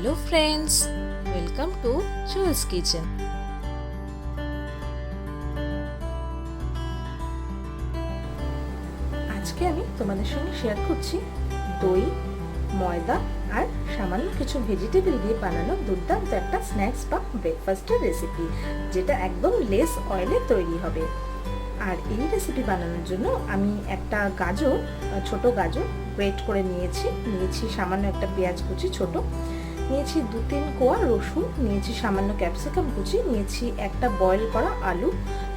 Hello friends, welcome to jewels kitchen. আজকে আমি তোমাদের সঙ্গে শেয়ার করছি দই, ময়দা আর সামান্য কিছু ভেজিটেবল দিয়ে বানানো দুর্দান্ত একটা স্ন্যাক্স বা ব্রেকফাস্টের রেসিপি, যেটা একদম লেস অয়েলে তৈরি হবে। আর এই রেসিপি বানানোর জন্য আমি একটা গাজর, ছোট গাজর গ্রেট করে নিয়েছি সামান্য একটা পেঁয়াজ কুচি ছোট, নিয়েছি 2-3 কোয়া রসুন, নিয়েছি সামান্য ক্যাপসিকাম কুচি, নিয়েছি একটা বয়েল করা আলু,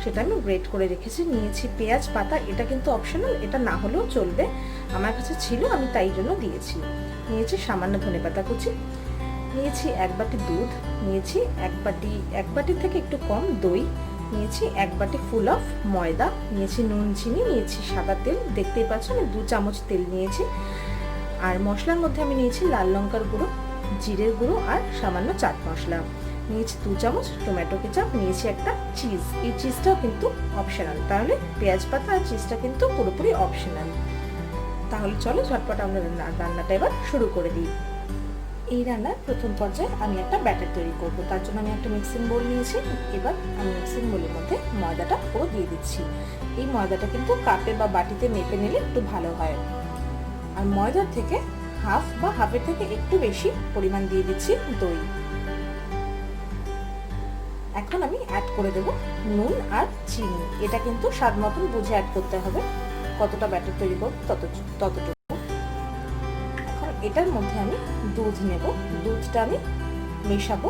সেটা আমি গ্রেট করে রেখেছি, নিয়েছি পেঁয়াজ পাতা, এটা কিন্তু অপশনাল, এটা না হলেও চলবে, আমার কাছে ছিল আমি তাই জন্য দিয়েছি। নিয়েছি সামান্য ধনেপাতা কুচি, নিয়েছি 1 বাটি দুধ, নিয়েছি এক বাটি থেকে একটু কম দই, নিয়েছি 1 বাটি ফুল অফ ময়দা, নিয়েছি নুন চিনি, নিয়েছি সাদা তেল, দেখতেই পাচ্ছ আমি 2 চামচ তেল নিয়েছি। আর মশলার মধ্যে আমি নিয়েছি লাল লঙ্কার গুঁড়ো, জিরের গুঁড়ো আর সামান্য চাট মশলা, নিয়েছি 2 চামচ টমেটো কেচাপ, নিয়েছি একটা চিজ, এই চিজটাও কিন্তু অপশনাল, তাহলে পেঁয়াজ পাতা আর চিজটা কিন্তু পুরোপুরি অপশনাল। তাহলে চলো ঝটপট আমরা রান্নাটা এবার শুরু করে দিই। এই রান্নার প্রথম পর্যায়ে আমি একটা ব্যাটার তৈরি করব, তার জন্য আমি একটা মিক্সিং বোল নিয়েছি। এবার আমি মিক্সিং বোলের মধ্যে ময়দাটা পুরো দিয়ে দিচ্ছি। এই ময়দাটা কিন্তু কাপে বা বাটিতে মেপে নিলে একটু ভালো হয়। আর ময়দার থেকে হাফের থেকে একটু বেশি পরিমাণ দিয়ে দিচ্ছি দই। এখন আমি অ্যাড করে দেব নুন আর চিনি, এটা কিন্তু স্বাদ মতন বুঝে অ্যাড করতে হবে, কতটা ব্যাটার তৈরি করব ততটুকু। এখন এটার মধ্যে আমি দুধ নেব, দুধটা আমি মেশাবো,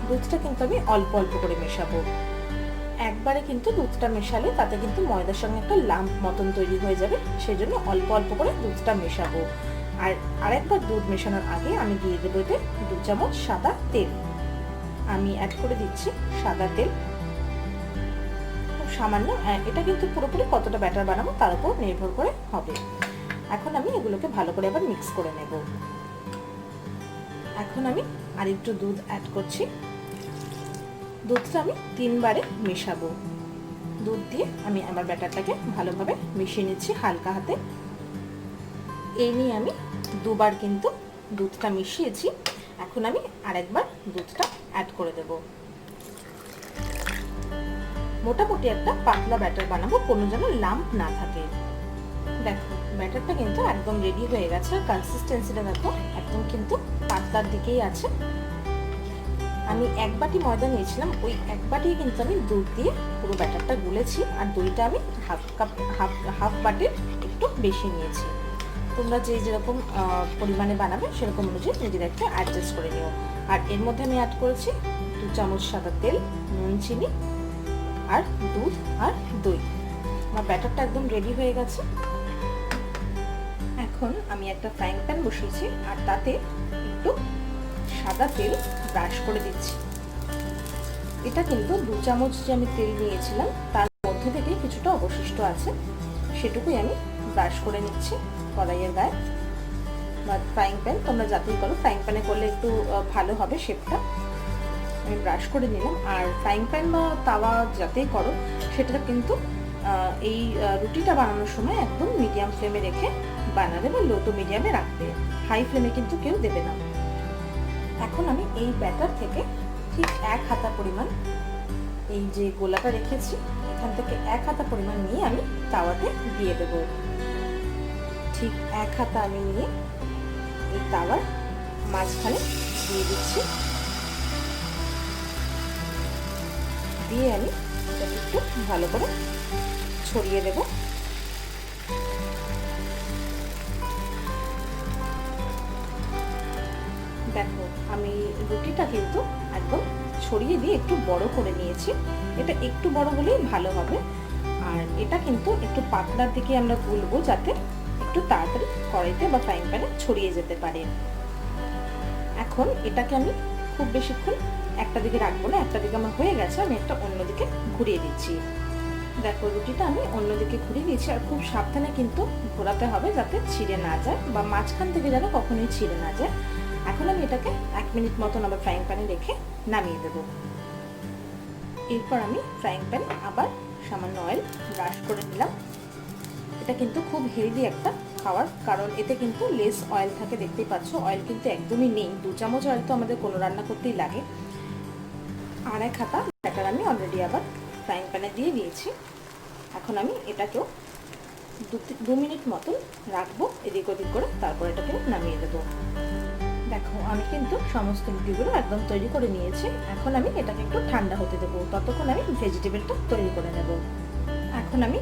দুধটা কিন্তু আমি অল্প অল্প করে মেশাবো। একবারে কিন্তু দুধটা মেশালে তাতে কিন্তু ময়দার সঙ্গে একটা লাম্প মতন তৈরি হয়ে যাবে, সেজন্য অল্প অল্প করে দুধটা মেশাবো। আর আরেকবার দুধ মেশানোর আগে আমি দিয়ে দেবো এতে 2 চামচ সাদা তেল, আমি অ্যাড করে দিচ্ছি সাদা তেল খুব সামান্য, এটা কিন্তু পুরোপুরি কতটা ব্যাটার বানাবো তার উপর নির্ভর করে হবে। এখন আমি এগুলোকে ভালো করে আবার মিক্স করে নেব। এখন আমি আরেকটু দুধ অ্যাড করছি, দুধটা আমি 3 বারে মেশাবো। দুধ দিয়ে আমি আমার ব্যাটারটাকে ভালোভাবে মিশিয়ে নিচ্ছি হালকা হাতে। এই নিয়ে আমি 2 বার কিন্তু দুধটা মিশিয়েছি, এখন আমি আরেকবার দুধটা অ্যাড করে দেব। মোটামুটি একটা পাতলা ব্যাটার বানাবো, কোনো যেন লাম্প না থাকে। দেখো ব্যাটারটা কিন্তু একদম রেডি হয়ে গেছে, কনসিস্টেন্সিটা দেখো একদম কিন্তু পাতলার দিকেই আছে। আমি 1 বাটি ময়দা নিয়েছিলাম, ওই 1 বাটি কিন্তু আমি দুধ দিয়ে পুরো ব্যাটারটা গুলেছি, আর দইটা আমি হাফ বাটির একটু বেশি নিয়েছি। তোমরা যেরকম পরিমাণে বানাবে সেরকম অনুযায়ী নিজেরা একটু অ্যাডজাস্ট করে নিও। আর এর মধ্যে আমি অ্যাড করেছি 2 চামচ সাদা তেল, নুন চিনি আর দুধ আর দই। আমার ব্যাটারটা একদম রেডি হয়ে গেছে। এখন আমি একটা ফ্রাইং প্যান বসিয়েছি আর তাতে একটু সাদা তেল ব্রাশ করে দিচ্ছি। এটা কিন্তু 2 চামচ যে আমি তেল নিয়েছিলাম তার মধ্যে থেকে কিছুটা অবশিষ্ট আছে, সেটুকুই আমি ব্রাশ করে নিচ্ছি কড়াইয়ের গায়ে বা ফ্রাইং প্যান, তোমরা যাতেই করো, ফ্রাইং প্যানে করলে একটু ভালো হবে শেপটা। আমি ব্রাশ করে নিলাম। আর ফ্রাইং প্যান বা তাওয়া যাতেই করো সেটা কিন্তু এই রুটিটা বানানোর সময় একদম মিডিয়াম ফ্লেমে রেখে বানাবে বা লো টু মিডিয়ামে রাখবে, হাই ফ্লেমে কিন্তু কেউ দেবে না। এখন আমি এই ব্যাটার থেকে ঠিক 1 হাতা পরিমাণ, এই যে গোলাটা রেখেছি এখান থেকে 1 হাতা পরিমাণ নিয়ে আমি তাওয়াতে দিয়ে দেব। ঠিক 1 হাতা আমি নিয়ে এই তাওয়ার মাঝখানে দিয়ে দিচ্ছি, দিয়ে আমি এটাকে একটু ভালো করে ছড়িয়ে দেব। দেখো আমি রুটিটা কিন্তু একদম ছড়িয়ে দিয়ে একটু বড় করে নিয়েছি, এটা একটু বড় হলেই ভালো হবে। আর এটা কিন্তু একটু পাতলার দিকে আমরা গুলবো যাতে একটু তাড়াতাড়ি কড়াইতে বা ফ্রাইং প্যানে ছড়িয়ে যেতে পারে। এখন এটাকে আমি খুব বেশিক্ষণ একটা দিকে রাখবো না, একটা দিকে আমার হয়ে গেছে, আমি একটা অন্যদিকে ঘুরিয়ে দিচ্ছি। দেখো রুটিটা আমি অন্যদিকে ঘুরিয়ে দিয়েছি, আর খুব সাবধানে কিন্তু ঘোরাতে হবে যাতে ছিঁড়ে না যায় বা মাঝখান থেকে যেন কখনোই ছিঁড়ে না যায়। এখন আমি এটাকে 1 মিনিট মতন আবার ফ্রাইং প্যানে রেখে নামিয়ে দেব। এরপর আমি ফ্রাইং প্যানে আবার সামান্য অয়েল ব্রাশ করে নিলাম। এটা কিন্তু খুব হেলদি একটা খাওয়ার, কারণ এতে কিন্তু লেস অয়েল থাকে, দেখতেই পাচ্ছ অয়েল কিন্তু একদমই নেই। 2 চামচ অয়েল তো আমাদের কোনো রান্না করতেই লাগে। আর এক হাতা ব্যাটার আমি অলরেডি আবার ফ্রাইং প্যানে দিয়ে দিয়েছি। এখন আমি এটাকেও 2 মিনিট মতন রাখবো এদিক ওদিক করে, তারপর এটাকে নামিয়ে দেবো। দেখো আমি কিন্তু সমস্ত রুটিগুলো একদম তৈরি করে নিয়েছি। এখন আমি এটাকে একটু ঠান্ডা হতে দেবো, ততক্ষণ আমি ভেজিটেবলটা তৈরি করে নেব। এখন আমি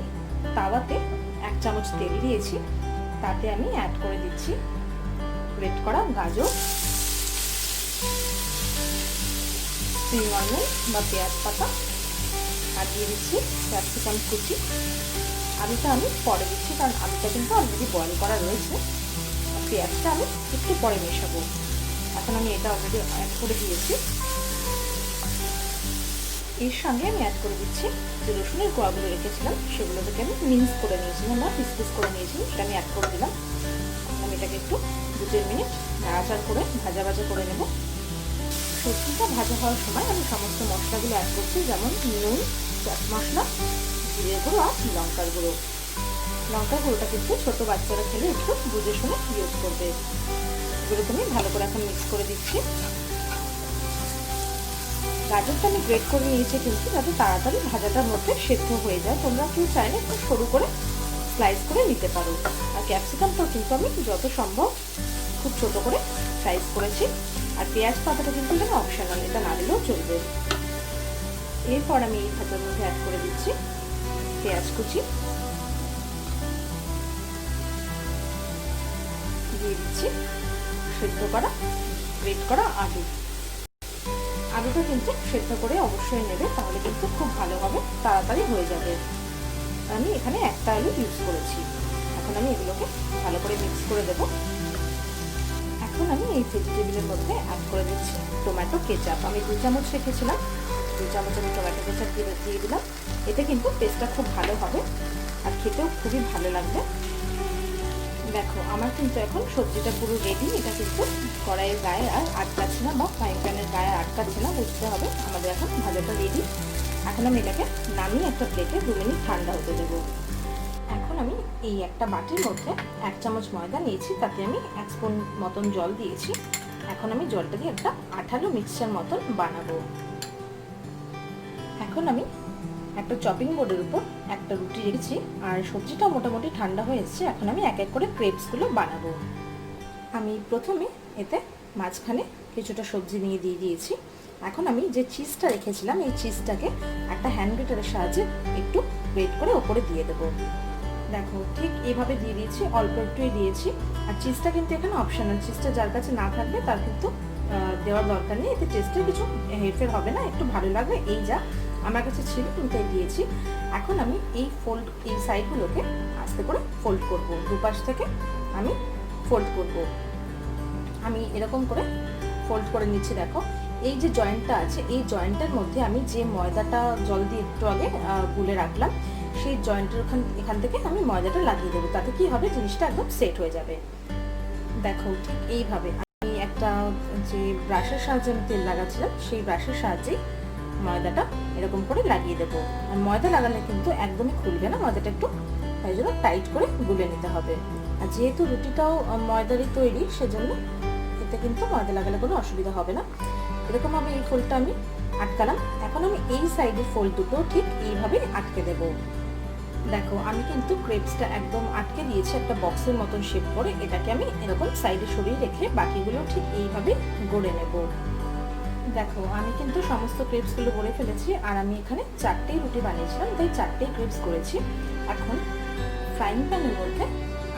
তাওয়াতে 1 চামচ তেল দিয়েছি, তাতে আমি অ্যাড করে দিচ্ছি গ্রেট করা গাজর, স্প্রিং অনিয়ন বা পেঁয়াজ পাতা, আর দিয়ে দিচ্ছি ক্যাপসিকাম কুচি। আলুটা আমি পরে দিচ্ছি, কারণ আলুটা কিন্তু অলরেডি বয়েল করা রয়েছে। পেঁয়াজটা আমি একটু পরে মেশাবো। এখন আমি এটা অলরেডি অ্যাড করে দিয়েছি। এর সঙ্গে আমি অ্যাড করে দিচ্ছি যে রসুনের কোয়াগুলো রেখেছিলাম, সেগুলোকে আমি মিক্স করে নিয়েছিলাম বা পিস পিস করে নিয়েছিলাম, সেটা আমি অ্যাড করে দিলাম। আমি এটাকে একটু 2-3 মিনিট নাড়াচাড়া করে ভাজা ভাজা করে নেব। সবজিটা ভাজা হওয়ার সময় আমি সমস্ত মশলাগুলো অ্যাড করছি, যেমন নুন, চাট মশলা, জিরে গুঁড়ো আর লঙ্কার গুঁড়ো। লঙ্কার গুঁড়োটা কিন্তু ছোটো বাচ্চারা খেলে একটু বুঝে শুনে ইউজ করবে। এগুলোকে আমি ভালো করে এখন মিক্স করে দিচ্ছি। গাজরটা আমি গ্রেট করে নিয়েছি কিন্তু যাতে তাড়াতাড়ি ভাজাটার মধ্যে সেদ্ধ হয়ে যায়। তোমরা কেউ চাইলে একটু সরু করে স্লাইস করে নিতে পারো। আর ক্যাপসিকামটাও কিন্তু আমি যত সম্ভব খুব ছোট করে স্লাইস করেছি। আর পেঁয়াজ পাতাটা কিন্তু এখানে অপশনাল, এটা না দিলেও চলবে। এরপর আমি এই ভাজার মধ্যে অ্যাড করে দিচ্ছি পেঁয়াজ কুচি, দিয়ে দিচ্ছি সেদ্ধ করা গ্রেট করা আলু। আলুটা কিন্তু সেদ্ধ করে অবশ্যই নেবে, তাহলে কিন্তু খুব ভালো হবে, তাড়াতাড়ি হয়ে যাবে। আমি এখানে একটা আলু ইউজ করেছি। এখন আমি এগুলোকে ভালো করে মিক্স করে দেব। এখন আমি এই ভেজিটেবলের মধ্যে অ্যাড করে দিচ্ছি টমেটো কেচাপ। আমি 2 চামচ রেখেছিলাম, 2 চামচ আমি টমেটো কেচাপ দিয়ে দিলাম। এতে কিন্তু টেস্টটা খুব ভালো হবে আর খেতেও খুবই ভালো লাগবে। দেখো আমার কিন্তু এখন সবজিটা পুরো রেডি। এটা কিন্তু কড়াইয়ের গায়ে আর আটকাচ্ছে না বা ফ্রাইং প্যানের গায়ে আটকাচ্ছে না, বুঝতে হবে আমাদের এখন ভাজাটা রেডি। এখন আমি এটাকে নামিয়ে একটা প্লেটে 2 মিনিট ঠান্ডা হতে দেবো। এখন আমি এই একটা বাটির মধ্যে 1 চামচ ময়দা নিয়েছি, তাতে আমি 1 স্পুন মতন জল দিয়েছি। এখন আমি জলটা দিয়ে একটা আঠালো মিক্সচার মতন বানাবো। এখন আমি একটা চপিং বোর্ডের উপর একটা রুটি রেখেছি আর সবজিটা মোটামুটি ঠান্ডা হয়ে এসেছে। এখন আমি এক এক করে ক্রেপসগুলো বানাবো। আমি প্রথমে এতে মাঝখানে কিছুটা সবজি নিয়ে দিয়ে দিয়েছি। এখন আমি যে চিজটা রেখেছিলাম এই চিজটাকে একটা হ্যান্ড গ্রেটারের সাহায্যে একটু গ্রেট করে ওপরে দিয়ে দেবো। দেখো ঠিক এইভাবে দিয়ে দিয়েছি, অল্প একটুই দিয়েছি। আর চিজটা কিন্তু এখানে অপশনাল, চিজটা যার কাছে না থাকবে তার কিন্তু দেওয়ার দরকার নেই। এতে টেস্টের কিছু হেরফের হবে না, একটু ভালো লাগবে। এই যা আমার কাছে ছিল আমি তাই দিয়েছি। এখন আমি এই সাইডগুলোকে আস্তে করে ফোল্ড করব, দুপাশ থেকে আমি ফোল্ড করব। আমি এরকম করে ফোল্ড করে নিচ্ছি। দেখো এই যে জয়েন্টটা আছে, এই জয়েন্টের মধ্যে আমি যে ময়দাটা জল দিয়ে একটু আগে গুলে রাখলাম, সেই জয়েন্টের এখান থেকে আমি ময়দাটা লাগিয়ে দেবো। তাতে কি হবে, জিনিসটা একদম সেট হয়ে যাবে। দেখো ঠিক এইভাবে আমি একটা যে ব্রাশের সাহায্যে আমি তেল লাগাচ্ছিলাম, সেই ব্রাশের সাহায্যে ময়দাটা এরকম করে লাগিয়ে দেবো। আর ময়দা লাগালে কিন্তু একদমই খুলবে না, ময়দাটা একটু তাই জন্য টাইট করে গুলে নিতে হবে। আর যেহেতু রুটিটাও ময়দারই তৈরি, সেজন্য এতে কিন্তু ময়দা লাগালে কোনো অসুবিধা হবে না। এরকমভাবে এই ফোল্ডটা আমি আটকালাম। এখন আমি এই সাইডের ফোল্ড দুটো ঠিক এইভাবে আটকে দেব। দেখো আমি কিন্তু ক্রেপসটা একদম আটকে দিয়েছি একটা বক্সের মতন শেপ করে। এটাকে আমি এরকম সাইডে সরিয়ে রেখে বাকিগুলো ঠিক এইভাবে গড়ে নেব। দেখো আমি কিন্তু সমস্ত ক্রেপসগুলো গড়ে ফেলেছি। আর আমি এখানে 4টেই রুটি বানিয়েছিলাম, তাই 4টেই ক্রেপস করেছি। এখন ফ্রাইং প্যানের মধ্যে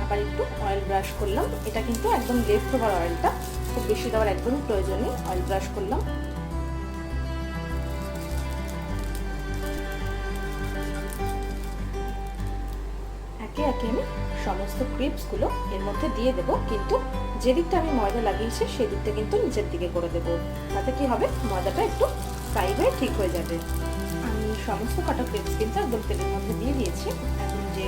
আবার একটু অয়েল ব্রাশ করলাম। এটা কিন্তু একদম লেফট ওভার অয়েলটা, খুব বেশি দেওয়ার একদমই প্রয়োজন নেই। অয়েল ব্রাশ করলাম। একে একে আমি সমস্ত ক্রিপসগুলো এর মধ্যে দিয়ে দেবো, কিন্তু যে দিকটা আমি ময়দা লাগিয়েছি সেই দিকটা কিন্তু নিচের দিকে করে দেবো। তাতে কি হবে, ময়দাটা একটু ফ্রাই হয়ে ঠিক হয়ে যাবে। আমি সমস্ত কাটা ক্রিপস কিন্তু একদম তেলের মধ্যে দিয়ে দিয়েছি। এখন যে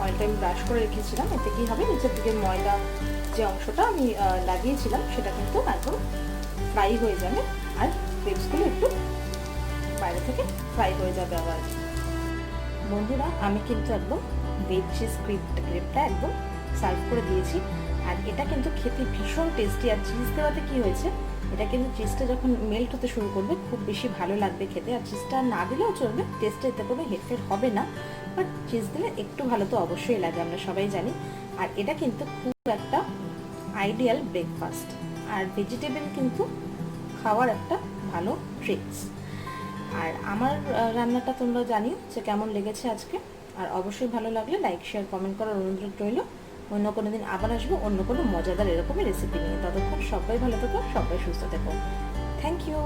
অয়েলটা আমি ব্রাশ করে রেখেছিলাম, এতে কি হবে, নিচের দিকে ময়দা যে অংশটা আমি লাগিয়েছিলাম সেটা কিন্তু একদম ফ্রাই হয়ে যাবে। আর ক্রিপসগুলো একটু বাইরে থেকে ফ্রাই হয়ে যাবে। আবার বন্ধুরা আমি কিন্তু একদম ভেজ চিজ ক্রেপটা একদম সার্ভ করে দিয়েছি। আর এটা কিন্তু খেতে ভীষণ টেস্টি, আর চিজ দেওয়াতে কি হয়েছে, এটা কিন্তু চিজটা যখন মেল্ট হতে শুরু করবে খুব বেশি ভালো লাগবে খেতে। আর চিজটা না দিলেও চলবে, টেস্টে এতে কোনো হেরফের হবে না, বাট চিজ দিলে একটু ভালো তো অবশ্যই লাগে, আমরা সবাই জানি। আর এটা কিন্তু খুব একটা আইডিয়াল ব্রেকফাস্ট আর ভেজিটেবল কিন্তু খাওয়ার একটা ভালো ট্রিক্স। আর আমার রান্নাটা তোমরা জানিও যে কেমন লেগেছে আজকে, আর অবশ্যই ভালো লাগলে লাইক শেয়ার কমেন্ট করার অনুরোধ রইল। অন্য কোনো দিন আবার আসবো অন্য কোনো মজাদার এরকমই রেসিপি নিয়ে। ততক্ষণ সবাই ভালো থেকো, সবাই সুস্থ থেকো। Thank you.